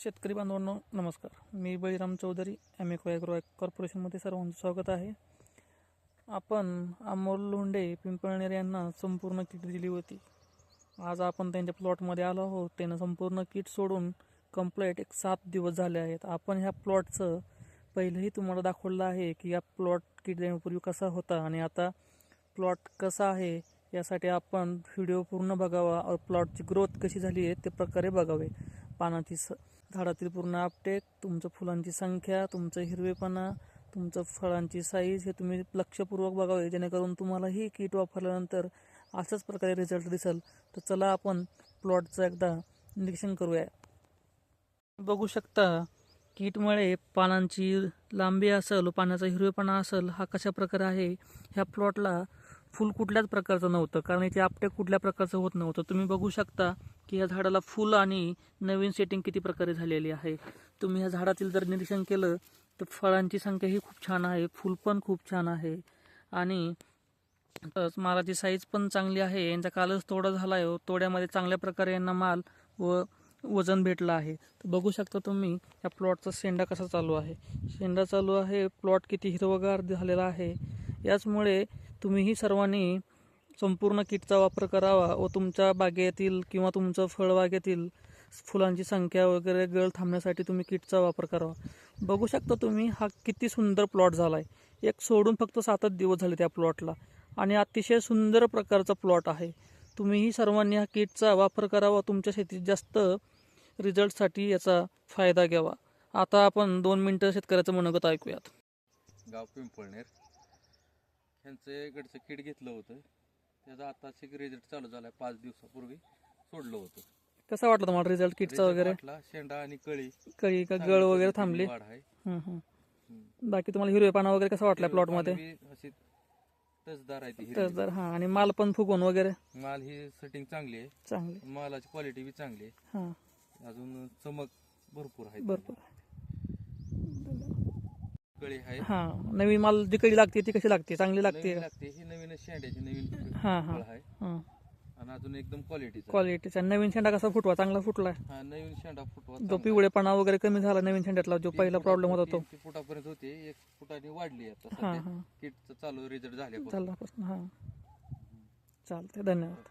शेतकरी बांधवांनो नमस्कार. मी बळीराम चौधरी, ॲमेको ॲग्रो कॉर्पोरेशनमध्ये सर्वांचं स्वागत आहे. आपण अमोल लोंढे पिंपळनेर यांना संपूर्ण किट दिली होती. आज आपण त्यांच्या प्लॉटमध्ये आलो आहोत. त्यांना संपूर्ण किट सोडून कंप्लीट 7 दिवस झाले आहेत. आपण ह्या प्लॉटचं पहिलेही तुम्हाला दाखवलं आहे की या प्लॉट किट देण्यापूर्वी कसा होता आणि आता प्लॉट कसा आहे. यासाठी आपण व्हिडिओ पूर्ण बघावा और प्लॉटची ग्रोथ कशी झाली आहे ते प्रकारे बघावे. पानाची झाडातील पूर्ण अपटेक, तुमचं फुलांची संख्या, तुमचं हिरवेपणा, तुमचं फळांची साईज हे तुम्ही लक्षपूर्वक बघावे, जेणेकरून तुम्हाला ही किट वापरल्यानंतर अशाच प्रकारे रिझल्ट दिसेल. तर चला आपण प्लॉटचं एकदा निरीक्षण करूया. बघू शकता किटमुळे पानांची लांबी असेल, पाण्याचा हिरवेपणा असेल, हा कशा प्रकारे आहे. ह्या प्लॉटला फुल कुठल्याच प्रकारचं नव्हतं, कारण याचे अपटेक कुठल्या प्रकारचं होत नव्हतं. तुम्ही बघू शकता की या झाडाला फुल आणि नवीन सेटिंग किती प्रकारे झालेली आहे. तुम्ही या झाडातील जर निरीक्षण केलं तर फळांची संख्या ही खूप छान आहे, फुल पण खूप छान आहे आणि मालाची साईज पण चांगली आहे. यांचा कालच तोडा झाला आहे, तोड्यामध्ये चांगल्या प्रकारे यांना माल व वजन भेटलं आहे. तर बघू शकता तुम्ही या प्लॉटचा शेंडा कसा चालू आहे. शेंडा चालू आहे, प्लॉट किती हिरवगार झालेला आहे. याचमुळे तुम्हीही सर्वांनी संपूर्ण किटचा वापर करावा व तुमच्या बागेतील किंवा तुमचं फळबागेतील फुलांची संख्या वगैरे गळ थांबण्यासाठी तुम्ही किटचा वापर करावा. बघू शकता तुम्ही हा किती सुंदर प्लॉट झाला आहे. एक सोडून फक्त 7च दिवस झाले त्या प्लॉटला आणि अतिशय सुंदर प्रकारचा प्लॉट आहे. तुम्हीही सर्वांनी हा किटचा वापर करावा, तुमच्या शेतीत जास्त रिझल्टसाठी याचा फायदा घ्यावा. आता आपण 2 मिनिटं शेतकऱ्याचं मनोगत ऐकूयात. गाव पिंपळनेर ह्यांचं इकडचं किट घेतलं होतं, त्याचा आताच एक रिझल्ट चालू झाला. 5 दिवसापूर्वी सोडलं होतं. कसा वाटला तुम्हाला रिझल्ट किटचा वगैरे? शेंडा आणि कळी का गळ वगैरे थांबली? वाढ आहे. बाकी तुम्हाला हिरवेपणा वगैरे कसा वाटला प्लॉट मध्ये? अशी टचदार आहे ती टचदार. हा, आणि माल पण फुगवून वगैरे माल ही सेटिंग चांगली आहे, चांगली, मालाची क्वालिटी बी चांगली आहे. हा, अजून चमक भरपूर आहे. भरपूर. कळी आहे. हा, नवीन माल जी कळी लागते ती कशी लागते? चांगली लागते. ही नवीन शेंड्याची नवीन हा हा फळ आहे आणि अजून एकदम क्वालिटीचा. नवीन शेंडा कसा फुटवा? चांगला फुटलाय. हा, नवीन शेंडा फुटवा. जो पिवळेपणा वगैरे कमी झाला नवीन शेंड्यातला, जो पहिला प्रॉब्लेम होता तो 3 फुटापर्यंत होते, 1 फुटाने वाढली आता हा सध्या. हा किटचं चालू रिझल्ट झाल्यापासून. झाल्यापासून. हा, चालतंय. धन्यवाद.